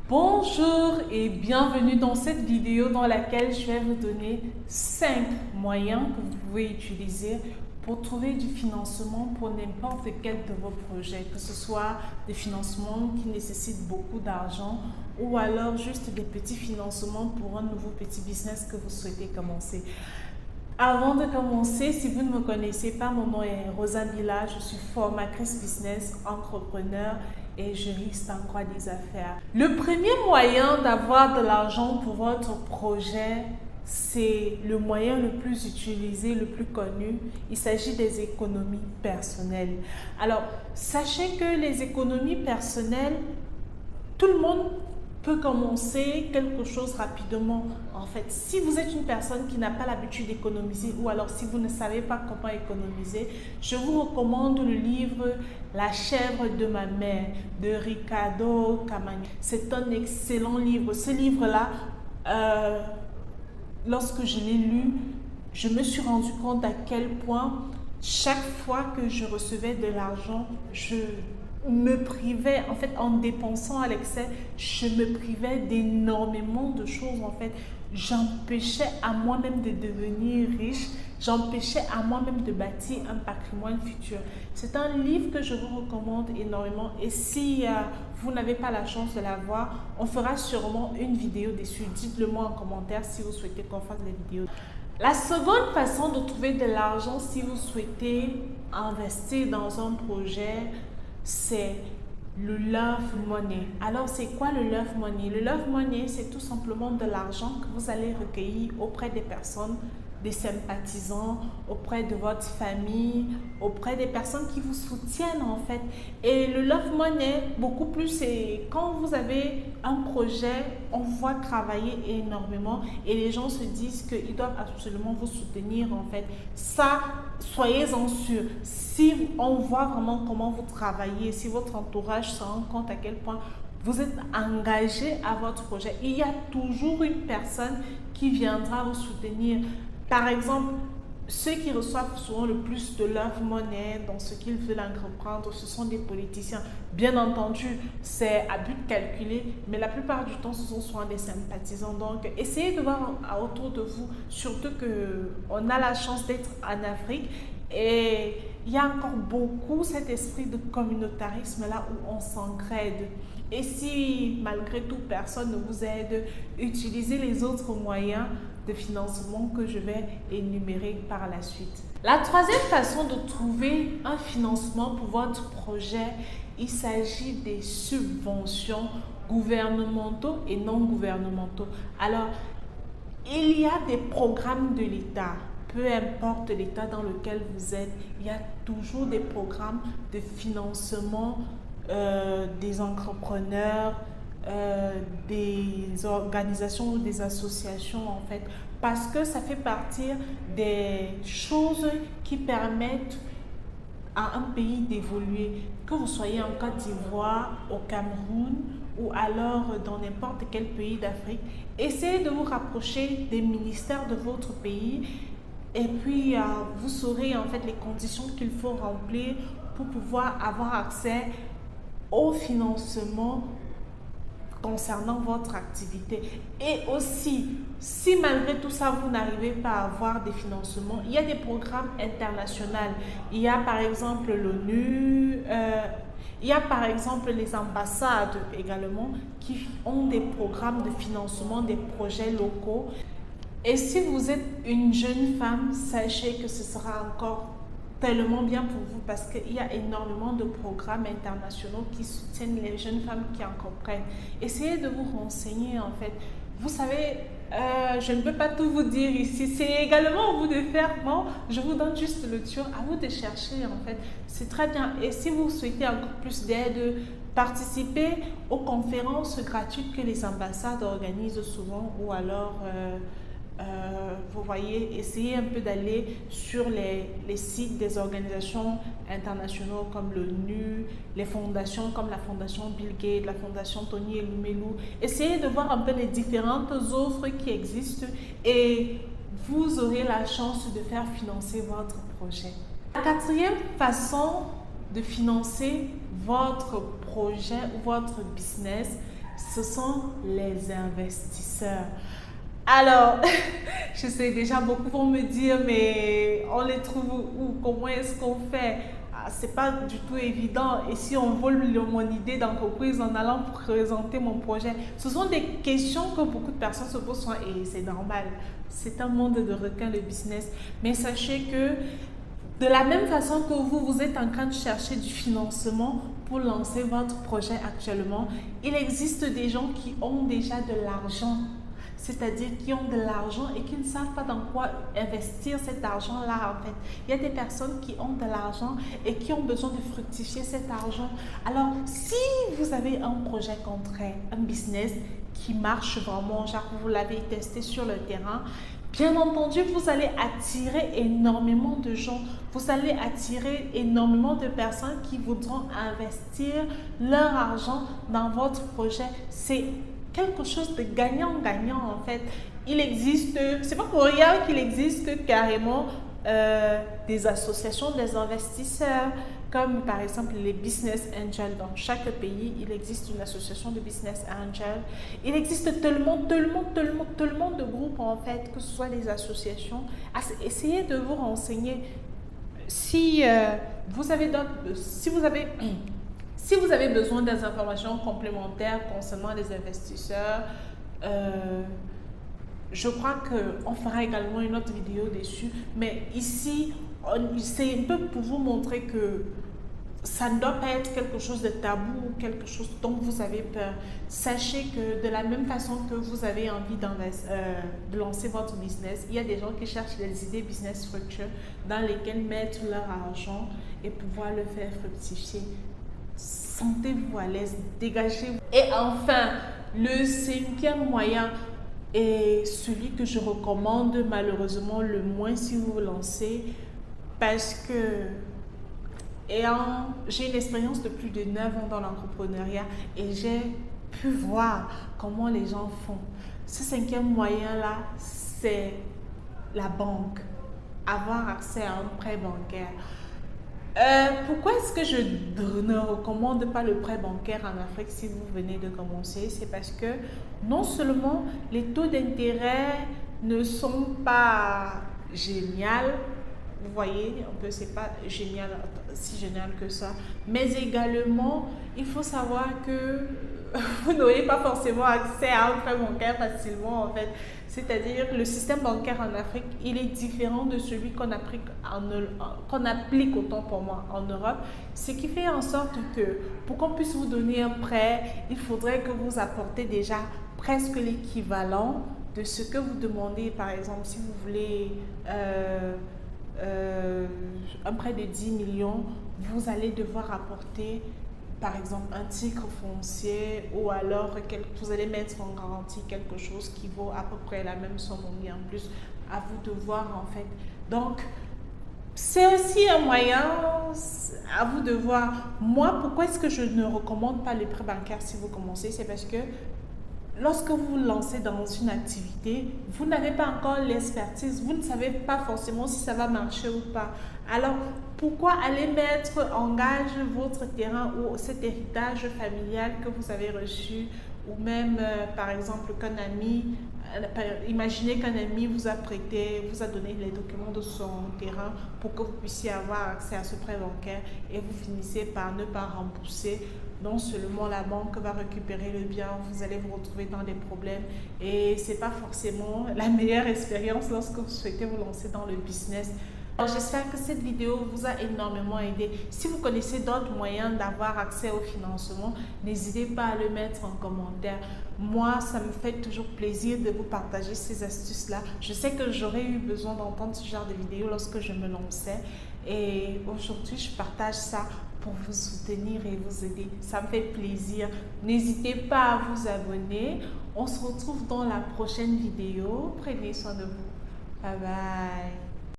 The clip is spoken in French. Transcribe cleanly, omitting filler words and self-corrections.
Bonjour et bienvenue dans cette vidéo dans laquelle je vais vous donner 5 moyens que vous pouvez utiliser pour trouver du financement pour n'importe quel de vos projets, que ce soit des financements qui nécessitent beaucoup d'argent ou alors juste des petits financements pour un nouveau petit business que vous souhaitez commencer. Avant de commencer, si vous ne me connaissez pas, mon nom est Rosa Bila, je suis formatrice business, entrepreneur et juriste en droit des affaires. Le premier moyen d'avoir de l'argent pour votre projet, c'est le moyen le plus utilisé, le plus connu. Il s'agit des économies personnelles. Alors, sachez que les économies personnelles, tout le monde peut commencer quelque chose rapidement. En fait, si vous êtes une personne qui n'a pas l'habitude d'économiser ou alors si vous ne savez pas comment économiser, je vous recommande le livre La chèvre de ma mère de Ricardo Camagno. C'est un excellent livre. Ce livre-là, lorsque je l'ai lu, je me suis rendu compte à quel point chaque fois que je recevais de l'argent, je me privais, en fait, en dépensant à l'excès, je me privais d'énormément de choses, en fait. J'empêchais à moi-même de devenir riche, j'empêchais à moi-même de bâtir un patrimoine futur. C'est un livre que je vous recommande énormément et si vous n'avez pas la chance de l'avoir, on fera sûrement une vidéo dessus. Dites-le moi en commentaire si vous souhaitez qu'on fasse des vidéos. La seconde façon de trouver de l'argent si vous souhaitez investir dans un projet, c'est le love money. Alors, c'est quoi le love money? Le love money, c'est tout simplement de l'argent que vous allez recueillir auprès des personnes, des sympathisants, auprès de votre famille, auprès des personnes qui vous soutiennent en fait. Et le love money, beaucoup plus, c'est quand vous avez un projet, on voit travailler énormément et les gens se disent qu'ils doivent absolument vous soutenir en fait. Ça, soyez-en sûrs. Si on voit vraiment comment vous travaillez, si votre entourage se rend compte à quel point vous êtes engagé à votre projet, il y a toujours une personne qui viendra vous soutenir. Par exemple, ceux qui reçoivent souvent le plus de love money dans ce qu'ils veulent entreprendre, ce sont des politiciens. Bien entendu, c'est à but calculé, mais la plupart du temps, ce sont souvent des sympathisants. Donc, essayez de voir autour de vous, surtout qu'on a la chance d'être en Afrique et il y a encore beaucoup cet esprit de communautarisme là où on s'entraide. Et si malgré tout personne ne vous aide, utilisez les autres moyens de financement que je vais énumérer par la suite. La troisième façon de trouver un financement pour votre projet, il s'agit des subventions gouvernementaux et non gouvernementaux. Alors, il y a des programmes de l'État. Peu importe l'État dans lequel vous êtes, il y a toujours des programmes de financement des entrepreneurs, des organisations ou des associations en fait, parce que ça fait partie des choses qui permettent à un pays d'évoluer, que vous soyez en Côte d'Ivoire, au Cameroun ou alors dans n'importe quel pays d'Afrique. Essayez de vous rapprocher des ministères de votre pays et puis vous saurez en fait les conditions qu'il faut remplir pour pouvoir avoir accès au financement concernant votre activité. Et aussi, si malgré tout ça, vous n'arrivez pas à avoir des financements, il y a des programmes internationaux. Il y a par exemple l'ONU, il y a par exemple les ambassades également qui ont des programmes de financement des projets locaux. Et si vous êtes une jeune femme, sachez que ce sera encore tellement bien pour vous parce qu'il y a énormément de programmes internationaux qui soutiennent les jeunes femmes qui en comprennent. Essayez de vous renseigner en fait. Vous savez, je ne peux pas tout vous dire ici. C'est également à vous de faire. Bon, je vous donne juste le tour. À vous de chercher en fait. C'est très bien. Et si vous souhaitez encore plus d'aide, participez aux conférences gratuites que les ambassades organisent souvent ou alors vous voyez, essayez un peu d'aller sur les sites des organisations internationales comme l'ONU, les fondations comme la fondation Bill Gates, la fondation Tony Elumelu. Essayez de voir un peu les différentes offres qui existent et vous aurez la chance de faire financer votre projet. La quatrième façon de financer votre projet ou votre business, Ce sont les investisseurs. Alors, je sais déjà, beaucoup vont me dire, mais on les trouve où? Comment est-ce qu'on fait? C'est pas du tout évident. Et si on vole mon idée d'entreprise en allant présenter mon projet? Ce sont des questions que beaucoup de personnes se posent et c'est normal. C'est un monde de requins, le business. Mais sachez que de la même façon que vous êtes en train de chercher du financement pour lancer votre projet actuellement, il existe des gens qui ont déjà de l'argent. C'est-à-dire qui ont de l'argent et qui ne savent pas dans quoi investir cet argent-là en fait. Il y a des personnes qui ont de l'argent et qui ont besoin de fructifier cet argent. Alors, si vous avez un projet concret, un business qui marche vraiment, genre vous l'avez testé sur le terrain, bien entendu, vous allez attirer énormément de gens. Vous allez attirer énormément de personnes qui voudront investir leur argent dans votre projet. C'est quelque chose de gagnant-gagnant en fait. Il existe, c'est pas pour rien qu'il existe carrément des associations des investisseurs, comme par exemple les business angels. Dans chaque pays, il existe une association de business angels. Il existe tellement de groupes en fait, que ce soit des associations. Essayez de vous renseigner. Si vous avez si vous avez besoin des informations complémentaires concernant les investisseurs, je crois qu'on fera également une autre vidéo dessus. Mais ici, c'est un peu pour vous montrer que ça ne doit pas être quelque chose de tabou ou quelque chose dont vous avez peur. Sachez que de la même façon que vous avez envie de lancer votre business, il y a des gens qui cherchent des idées business structure dans lesquelles mettre leur argent et pouvoir le faire fructifier. Sentez-vous à l'aise, dégagez-vous. Et enfin, le cinquième moyen est celui que je recommande malheureusement le moins si vous vous lancez, parce que j'ai une expérience de plus de 9 ans dans l'entrepreneuriat et j'ai pu voir comment les gens font. Ce cinquième moyen-là, c'est la banque. Avoir accès à un prêt bancaire. Pourquoi est-ce que je ne recommande pas le prêt bancaire en Afrique si vous venez de commencer? C'est parce que non seulement les taux d'intérêt ne sont pas géniaux, vous voyez, un peu c'est pas génial, si génial que ça, mais également il faut savoir que vous n'aurez pas forcément accès à un prêt bancaire facilement en fait. C'est-à-dire le système bancaire en Afrique, il est différent de celui qu'on applique autant pour moi en Europe. Ce qui fait en sorte que pour qu'on puisse vous donner un prêt, il faudrait que vous apportez déjà presque l'équivalent de ce que vous demandez. Par exemple, si vous voulez un prêt de 10 millions, vous allez devoir apporter par exemple un titre foncier ou alors vous allez mettre en garantie quelque chose qui vaut à peu près la même somme et en plus. À vous de voir en fait. Donc c'est aussi un moyen, à vous de voir. Moi, pourquoi est-ce que je ne recommande pas le prêt bancaire si vous commencez? C'est parce que lorsque vous vous lancez dans une activité, vous n'avez pas encore l'expertise, vous ne savez pas forcément si ça va marcher ou pas. Alors, pourquoi aller mettre en gage votre terrain ou cet héritage familial que vous avez reçu, ou même, par exemple, qu'un ami, imaginez qu'un ami vous a prêté, vous a donné les documents de son terrain pour que vous puissiez avoir accès à ce prêt bancaire et vous finissez par ne pas rembourser. Non seulement la banque va récupérer le bien, vous allez vous retrouver dans des problèmes et ce n'est pas forcément la meilleure expérience lorsque vous souhaitez vous lancer dans le business. J'espère que cette vidéo vous a énormément aidé. Si vous connaissez d'autres moyens d'avoir accès au financement, n'hésitez pas à le mettre en commentaire. Moi, ça me fait toujours plaisir de vous partager ces astuces-là. Je sais que j'aurais eu besoin d'entendre ce genre de vidéo lorsque je me lançais. Et aujourd'hui, je partage ça pour vous soutenir et vous aider. Ça me fait plaisir. N'hésitez pas à vous abonner. On se retrouve dans la prochaine vidéo. Prenez soin de vous. Bye bye.